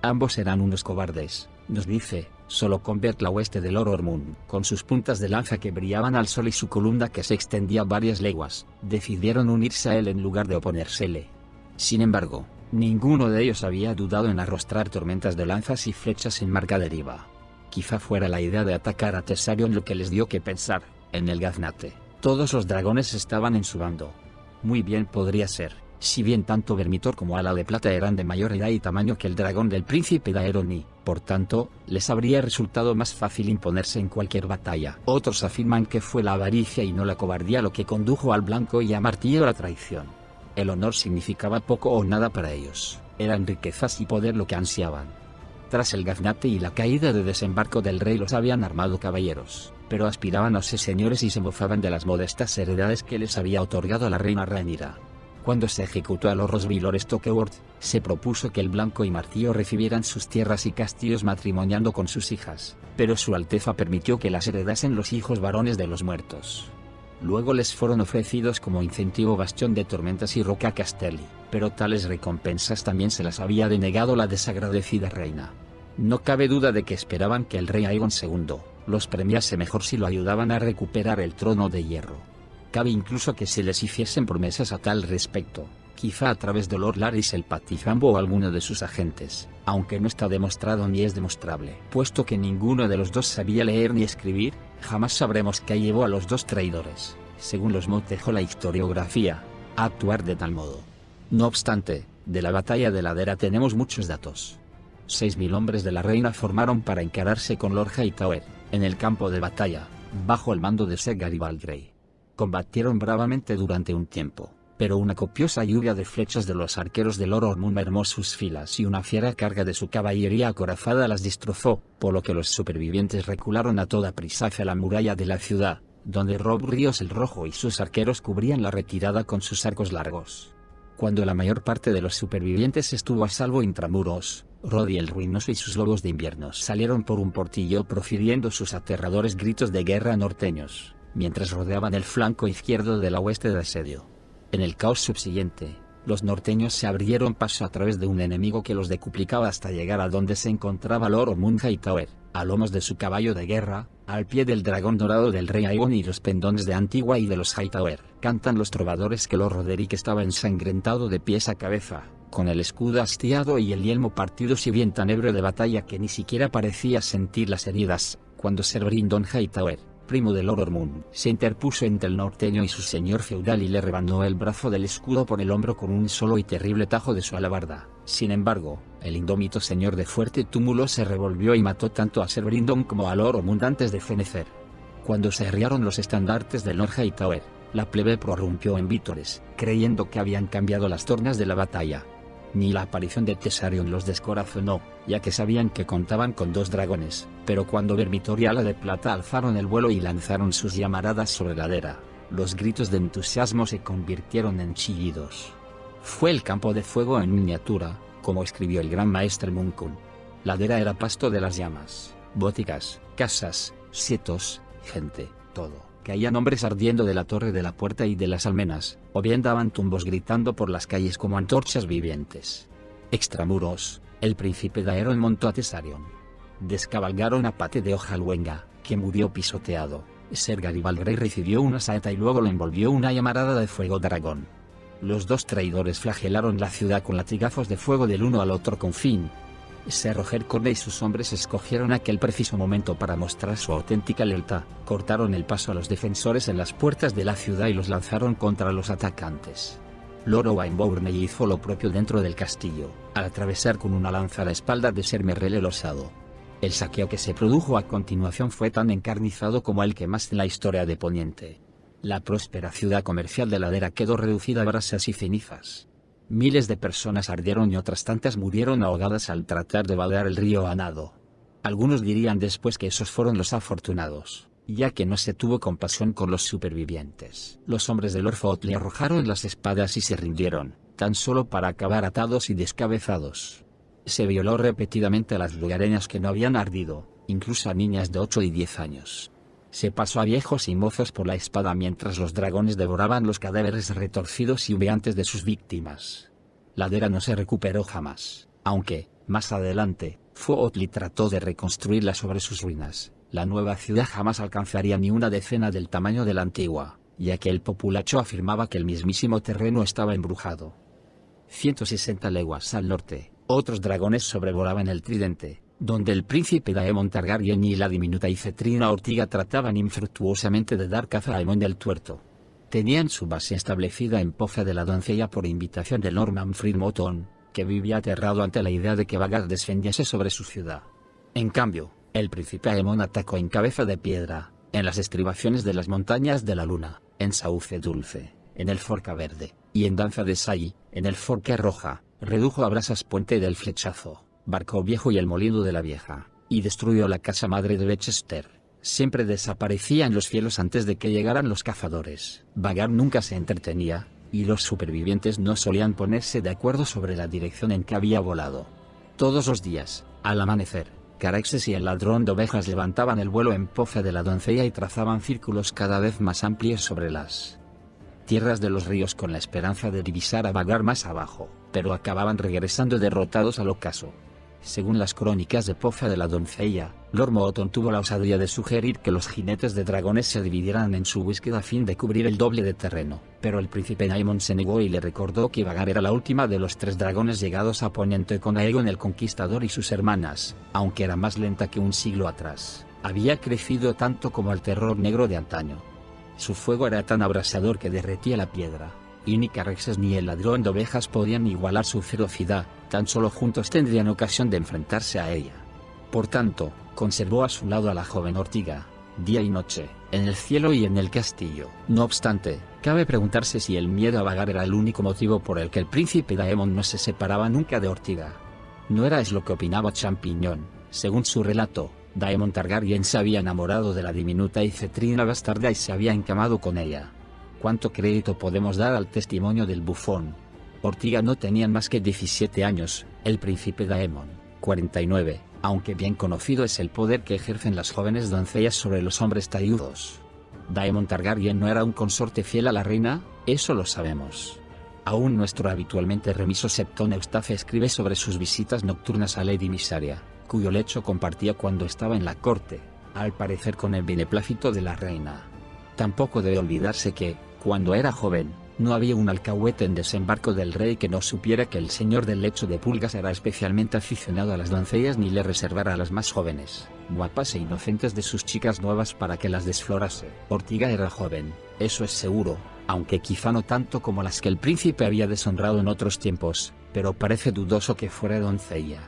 Ambos eran unos cobardes, nos dice, solo con ver la hueste de Lord Ormund, con sus puntas de lanza que brillaban al sol y su columna que se extendía varias leguas, decidieron unirse a él en lugar de oponérsele. Sin embargo, Ninguno de ellos había dudado en arrostrar tormentas de lanzas y flechas en marca deriva. Quizá fuera la idea de atacar a Thesarion lo que les dio que pensar. En el gaznate, todos los dragones estaban en su bando. Muy bien podría ser, si bien tanto Vermitor como Ala de Plata eran de mayor edad y tamaño que el dragón del príncipe Daeron y, por tanto, les habría resultado más fácil imponerse en cualquier batalla. Otros afirman que fue la avaricia y no la cobardía lo que condujo al Blanco y a Martillo a la traición. El honor significaba poco o nada para ellos, eran riquezas y poder lo que ansiaban. Tras el gaznate y la caída de desembarco del rey los habían armado caballeros, pero aspiraban a ser señores y se mofaban de las modestas heredades que les había otorgado la reina Rhaenyra. Cuando se ejecutó a los Rosvilores Stokeworth, se propuso que el Blanco y Martillo recibieran sus tierras y castillos matrimoniando con sus hijas, pero su Alteza permitió que las heredasen los hijos varones de los muertos. Luego les fueron ofrecidos como incentivo Bastión de Tormentas y Roca Castelli, pero tales recompensas también se las había denegado la desagradecida reina. No cabe duda de que esperaban que el rey Aegon II los premiase mejor si lo ayudaban a recuperar el trono de hierro. Cabe incluso que se les hiciesen promesas a tal respecto, quizá a través de Lord Larys el Patizambo o alguno de sus agentes, aunque no está demostrado ni es demostrable. Puesto que ninguno de los dos sabía leer ni escribir, jamás sabremos qué llevó a los dos traidores, según los dejó la historiografía, a actuar de tal modo. No obstante, de la batalla de Ladera tenemos muchos datos. 6.000 hombres de la reina formaron para encararse con Lord Hightower, en el campo de batalla, bajo el mando de Ser Garibald Grey. Combatieron bravamente durante un tiempo, pero una copiosa lluvia de flechas de los arqueros de Lord Ormond mermó sus filas y una fiera carga de su caballería acorazada las destrozó, por lo que los supervivientes recularon a toda prisa hacia la muralla de la ciudad, donde Robb Ríos el Rojo y sus arqueros cubrían la retirada con sus arcos largos. Cuando la mayor parte de los supervivientes estuvo a salvo intramuros, Roddy el Ruinoso y sus lobos de invierno salieron por un portillo profiriendo sus aterradores gritos de guerra norteños, mientras rodeaban el flanco izquierdo de la hueste de asedio. En el caos subsiguiente, los norteños se abrieron paso a través de un enemigo que los decuplicaba hasta llegar a donde se encontraba Lord Ormond Hightower, a lomos de su caballo de guerra, al pie del dragón dorado del rey Aegon y los pendones de Antigua y de los Hightower. Cantan los trovadores que Lord Roderick estaba ensangrentado de pies a cabeza, con el escudo hastiado y el yelmo partido, si bien tan ebrio de batalla que ni siquiera parecía sentir las heridas, cuando Ser Bryndon Hightower, primo de Lord Ormond, se interpuso entre el norteño y su señor feudal y le rebanó el brazo del escudo por el hombro con un solo y terrible tajo de su alabarda. Sin embargo, el indómito señor de fuerte túmulo se revolvió y mató tanto a Ser Bryndon como a Lord Ormond antes de fenecer. Cuando se arriaron los estandartes del Lord Hightower, la plebe prorrumpió en vítores, creyendo que habían cambiado las tornas de la batalla. Ni la aparición de Thesarion los descorazonó, ya que sabían que contaban con 2 dragones, pero cuando Vermitor y Ala de Plata alzaron el vuelo y lanzaron sus llamaradas sobre Ladera, los gritos de entusiasmo se convirtieron en chillidos. Fue el campo de fuego en miniatura, como escribió el gran maestre Munkun. Ladera era pasto de las llamas, boticas, casas, setos, gente, todo. Caían hombres ardiendo de la torre de la puerta y de las almenas, o bien daban tumbos gritando por las calles como antorchas vivientes. Extramuros, el príncipe Daeron montó a Thesarion. Descabalgaron a Pate de Ojalwenga, que murió pisoteado. Ser Garibald Grey recibió una saeta y luego lo envolvió una llamarada de fuego dragón. Los 2 traidores flagelaron la ciudad con latigazos de fuego del uno al otro confín. Ser Roger Corley y sus hombres escogieron aquel preciso momento para mostrar su auténtica lealtad, cortaron el paso a los defensores en las puertas de la ciudad y los lanzaron contra los atacantes. Lord Owain Bourney hizo lo propio dentro del castillo, al atravesar con una lanza la espalda de Ser Merrel el Osado. El saqueo que se produjo a continuación fue tan encarnizado como el que más en la historia de Poniente. La próspera ciudad comercial de Ladera quedó reducida a brasas y cenizas. Miles de personas ardieron y otras tantas murieron ahogadas al tratar de vadear el río a nado. Algunos dirían después que esos fueron los afortunados, ya que no se tuvo compasión con los supervivientes. Los hombres de Lord Fought le arrojaron las espadas y se rindieron, tan solo para acabar atados y descabezados. Se violó repetidamente a las lugareñas que no habían ardido, incluso a niñas de 8 y 10 años. Se pasó a viejos y mozos por la espada mientras los dragones devoraban los cadáveres retorcidos y humeantes de sus víctimas. Ladera no se recuperó jamás, aunque, más adelante, Foughtley trató de reconstruirla sobre sus ruinas. La nueva ciudad jamás alcanzaría ni una decena del tamaño de la antigua, ya que el populacho afirmaba que el mismísimo terreno estaba embrujado. 160 leguas al norte, otros dragones sobrevolaban el Tridente, donde el príncipe Daemon Targaryen y la diminuta Ifetrina Ortiga trataban infructuosamente de dar caza a Aemon el Tuerto. Tenían su base establecida en Poza de la Doncella por invitación de Lord Manfred Moton, que vivía aterrado ante la idea de que Vhagar descendiese sobre su ciudad. En cambio, el príncipe Aemon atacó en Cabeza de Piedra, en las estribaciones de las Montañas de la Luna, en Sauce Dulce, en el Forca Verde, y en Danza de Sai, en el Forca Roja, redujo a brasas Puente del Flechazo, Barco Viejo y el Molino de la Vieja, y destruyó la casa madre de Leicester. Siempre desaparecía en los cielos antes de que llegaran los cazadores. Vhagar nunca se entretenía, y los supervivientes no solían ponerse de acuerdo sobre la dirección en que había volado. Todos los días, al amanecer, Caraxes y el ladrón de ovejas levantaban el vuelo en Poza de la Doncella y trazaban círculos cada vez más amplios sobre las tierras de los ríos con la esperanza de divisar a Vhagar más abajo, pero acababan regresando derrotados al ocaso. Según las crónicas de Poza de la Doncella, Lord Moton tuvo la osadía de sugerir que los jinetes de dragones se dividieran en su búsqueda a fin de cubrir el doble de terreno, pero el príncipe Daemon se negó y le recordó que Vhagar era la última de los 3 dragones llegados a Poniente con Aegon el Conquistador y sus hermanas, aunque era más lenta que un siglo atrás, había crecido tanto como el terror negro de antaño. Su fuego era tan abrasador que derretía la piedra, y ni Caraxes ni el ladrón de ovejas podían igualar su ferocidad, tan solo juntos tendrían ocasión de enfrentarse a ella. Por tanto, conservó a su lado a la joven Ortiga, día y noche, en el cielo y en el castillo. No obstante, cabe preguntarse si el miedo a Vhagar era el único motivo por el que el príncipe Daemon no se separaba nunca de Ortiga. No era eso lo que opinaba Champiñón. Según su relato, Daemon Targaryen se había enamorado de la diminuta Ifetrina bastarda y se había encamado con ella. ¿Cuánto crédito podemos dar al testimonio del bufón? Ortiga no tenían más que 17 años, el príncipe Daemon, 49, aunque bien conocido es el poder que ejercen las jóvenes doncellas sobre los hombres taídos. Daemon Targaryen no era un consorte fiel a la reina, eso lo sabemos. Aún nuestro habitualmente remiso Septón Eustace escribe sobre sus visitas nocturnas a Lady Mysaria, cuyo lecho compartía cuando estaba en la corte, al parecer con el beneplácito de la reina. Tampoco debe olvidarse que, cuando era joven, no había un alcahuete en desembarco del rey que no supiera que el señor del lecho de pulgas era especialmente aficionado a las doncellas ni le reservara a las más jóvenes, guapas e inocentes de sus chicas nuevas para que las desflorase. Ortiga era joven, eso es seguro, aunque quizá no tanto como las que el príncipe había deshonrado en otros tiempos, pero parece dudoso que fuera doncella.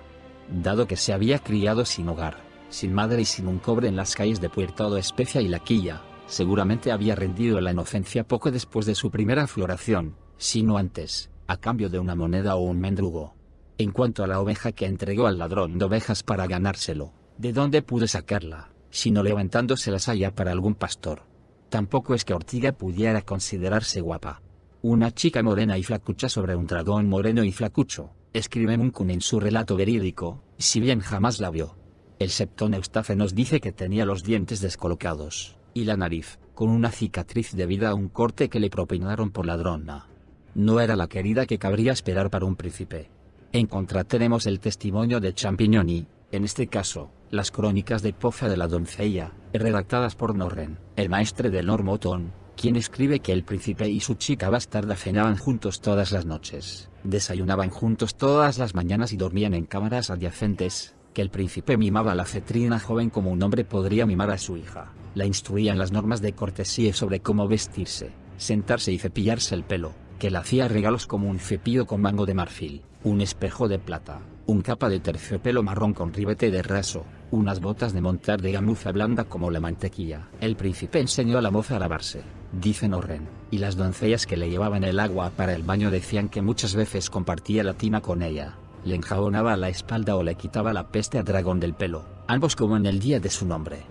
Dado que se había criado sin hogar, sin madre y sin un cobre en las calles de Puerto Especia y La Quilla, seguramente había rendido la inocencia poco después de su primera floración, si no antes, a cambio de una moneda o un mendrugo. En cuanto a la oveja que entregó al ladrón de ovejas para ganárselo, ¿de dónde pudo sacarla, sino levantándose la saya para algún pastor? Tampoco es que Ortiga pudiera considerarse guapa. Una chica morena y flacucha sobre un dragón moreno y flacucho, escribe Munkun en su relato verídico, si bien jamás la vio. El Septón Eustace nos dice que tenía los dientes descolocados, y la nariz, con una cicatriz debida a un corte que le propinaron por ladrona. No era la querida que cabría esperar para un príncipe. En contra tenemos el testimonio de Champiñón y, en este caso, las crónicas de Poza de la Doncella, redactadas por Norren, el maestre de Lord Moton, quien escribe que el príncipe y su chica bastarda cenaban juntos todas las noches, desayunaban juntos todas las mañanas y dormían en cámaras adyacentes, que el príncipe mimaba a la cetrina joven como un hombre podría mimar a su hija, la instruía en las normas de cortesía sobre cómo vestirse, sentarse y cepillarse el pelo, que le hacía regalos como un cepillo con mango de marfil, un espejo de plata, un capa de terciopelo marrón con ribete de raso, unas botas de montar de gamuza blanda como la mantequilla. El príncipe enseñó a la moza a lavarse, dice Norren, y las doncellas que le llevaban el agua para el baño decían que muchas veces compartía la tina con ella. Le enjabonaba la espalda o le quitaba la peste a dragón del pelo, ambos como en el día de su nombre.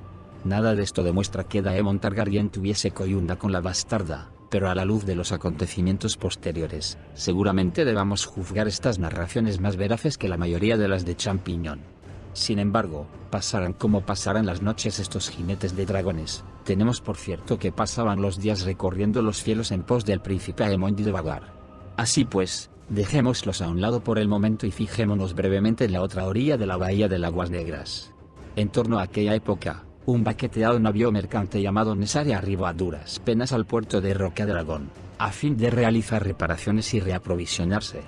Nada de esto demuestra que Daemon Targaryen tuviese coyunda con la bastarda, pero a la luz de los acontecimientos posteriores, seguramente debamos juzgar estas narraciones más veraces que la mayoría de las de Champiñón. Sin embargo, pasaran como pasaran las noches estos jinetes de dragones, tenemos por cierto que pasaban los días recorriendo los cielos en pos del príncipe Aemon de Vhagar. Así pues, dejémoslos a un lado por el momento y fijémonos brevemente en la otra orilla de la bahía de Aguas Negras. En torno a aquella época, un baqueteado navío mercante llamado Nesaria arribó a duras penas al puerto de Rocadragón, a fin de realizar reparaciones y reaprovisionarse.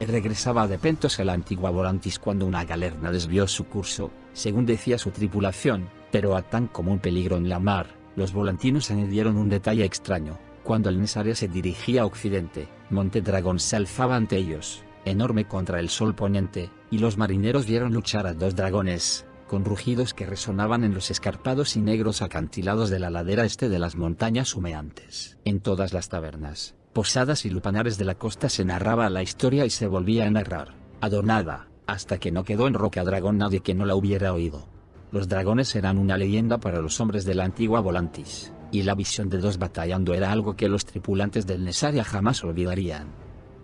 Regresaba de Pentos a la antigua Volantis cuando una galerna desvió su curso, según decía su tripulación, pero a tan común peligro en la mar, los volantinos añadieron un detalle extraño. Cuando el Nesaria se dirigía a occidente, Monte Dragón se alzaba ante ellos, enorme contra el sol poniente, y los marineros vieron luchar a dos dragones, con rugidos que resonaban en los escarpados y negros acantilados de la ladera este de las montañas humeantes. En todas las tabernas, posadas y lupanares de la costa se narraba la historia y se volvía a narrar, adornada, hasta que no quedó en Rocadragón nadie que no la hubiera oído. Los dragones eran una leyenda para los hombres de la antigua Volantis, y la visión de dos batallando era algo que los tripulantes del Nesaria jamás olvidarían.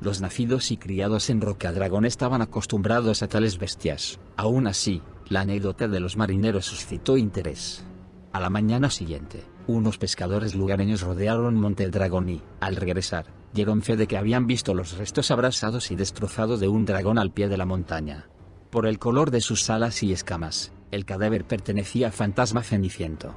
Los nacidos y criados en Rocadragón estaban acostumbrados a tales bestias. Aún así, la anécdota de los marineros suscitó interés. A la mañana siguiente, unos pescadores lugareños rodearon Monte Dragón y, al regresar, dieron fe de que habían visto los restos abrasados y destrozados de un dragón al pie de la montaña. Por el color de sus alas y escamas, el cadáver pertenecía a Fantasma Ceniciento.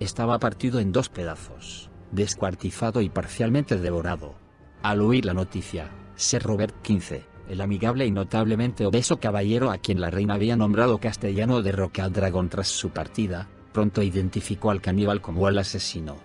Estaba partido en dos pedazos, descuartizado y parcialmente devorado. Al oír la noticia, Sir Robert XV, el amigable y notablemente obeso caballero a quien la reina había nombrado castellano de Rocadragón tras su partida, pronto identificó al caníbal como el asesino.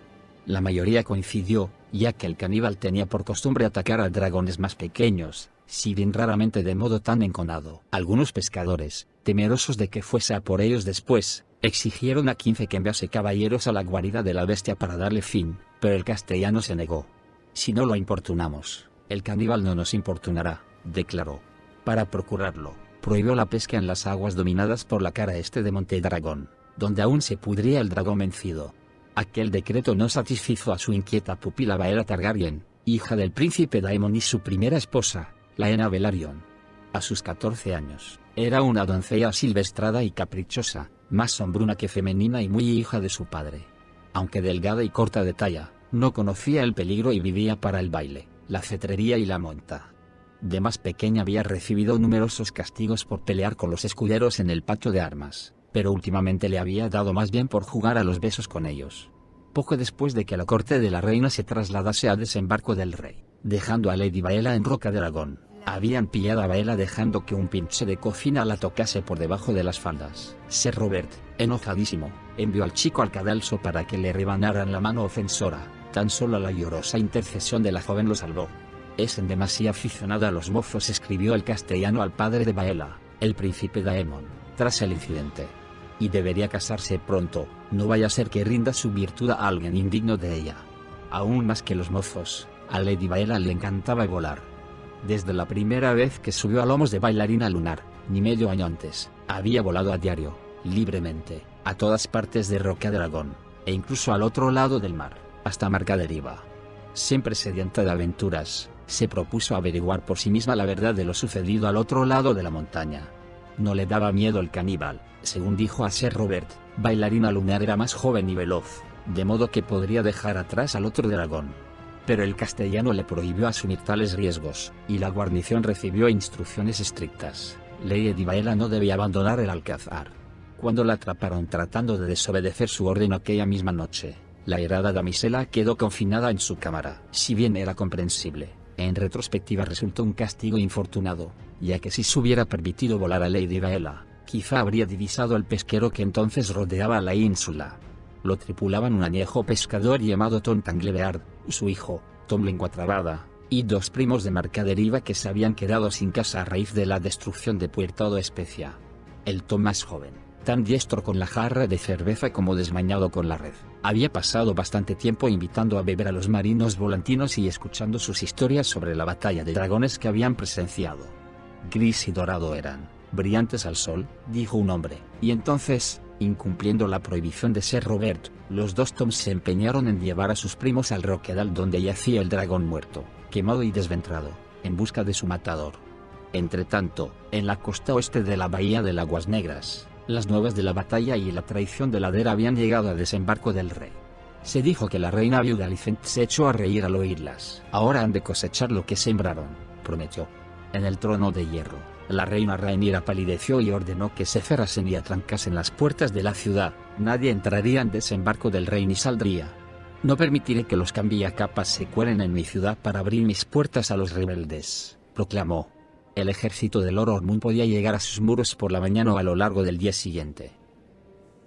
La mayoría coincidió, ya que el caníbal tenía por costumbre atacar a dragones más pequeños, si bien raramente de modo tan enconado. Algunos pescadores, temerosos de que fuese a por ellos después, exigieron a 15 que enviase caballeros a la guarida de la bestia para darle fin, pero el castellano se negó. Si no lo importunamos, el caníbal no nos importunará, declaró. Para procurarlo, prohibió la pesca en las aguas dominadas por la cara este de Monte Dragón, donde aún se pudría el dragón vencido. Aquel decreto no satisfizo a su inquieta pupila Baela Targaryen, hija del príncipe Daemon y su primera esposa, Laena Velaryon. A sus 14 años, era una doncella silvestrada y caprichosa, más hombruna que femenina y muy hija de su padre. Aunque delgada y corta de talla, no conocía el peligro y vivía para el baile, la cetrería y la monta. De más pequeña había recibido numerosos castigos por pelear con los escuderos en el patio de armas, pero últimamente le había dado más bien por jugar a los besos con ellos. Poco después de que la corte de la reina se trasladase a desembarco del rey, dejando a Lady Baela en Rocadragón, habían pillado a Baela dejando que un pinche de cocina la tocase por debajo de las faldas. Sir Robert, enojadísimo, envió al chico al cadalso para que le rebanaran la mano ofensora. Tan solo la llorosa intercesión de la joven lo salvó. Es en demasía aficionada a los mozos, escribió el castellano al padre de Baela, el príncipe Daemon, tras el incidente. Y debería casarse pronto, no vaya a ser que rinda su virtud a alguien indigno de ella. Aún más que los mozos, a Lady Baela le encantaba volar. Desde la primera vez que subió a lomos de bailarina lunar, ni medio año antes, había volado a diario, libremente, a todas partes de Rocadragón, e incluso al otro lado del mar, hasta Marcaderiva. Siempre sedienta de aventuras, se propuso averiguar por sí misma la verdad de lo sucedido al otro lado de la montaña. No le daba miedo el caníbal, según dijo a Sir Robert, bailarina lunar era más joven y veloz, de modo que podría dejar atrás al otro dragón. Pero el castellano le prohibió asumir tales riesgos, y la guarnición recibió instrucciones estrictas. Lady Baela no debía abandonar el alcázar. Cuando la atraparon tratando de desobedecer su orden aquella misma noche, la airada damisela quedó confinada en su cámara. Si bien era comprensible, en retrospectiva resultó un castigo infortunado, ya que si se hubiera permitido volar a Lady Baela, quizá habría divisado al pesquero que entonces rodeaba la ínsula. Lo tripulaban un añejo pescador llamado Tom Tanglebeard, su hijo, Tom Lenguatrabada, y dos primos de Marcaderiva que se habían quedado sin casa a raíz de la destrucción de Puerto Especia. El Tom más joven, tan diestro con la jarra de cerveza como desmañado con la red, había pasado bastante tiempo invitando a beber a los marinos volantinos y escuchando sus historias sobre la batalla de dragones que habían presenciado. Gris y dorado eran, brillantes al sol, dijo un hombre, y entonces, incumpliendo la prohibición de Sir Robert, los dos Toms se empeñaron en llevar a sus primos al roquedal donde yacía el dragón muerto, quemado y desventrado, en busca de su matador. Entretanto, en la costa oeste de la bahía de Aguas Negras, las nuevas de la batalla y la traición de Ladera habían llegado a desembarco del rey. Se dijo que la reina viuda Alicent se echó a reír al oírlas. Ahora han de cosechar lo que sembraron, prometió. En el trono de hierro, la reina Rhaenyra palideció y ordenó que se cerrasen y atrancasen las puertas de la ciudad. Nadie entraría en desembarco del rey ni saldría. No permitiré que los cambiacapas se cuelen en mi ciudad para abrir mis puertas a los rebeldes, proclamó. El ejército de Lord Ormond podía llegar a sus muros por la mañana o a lo largo del día siguiente.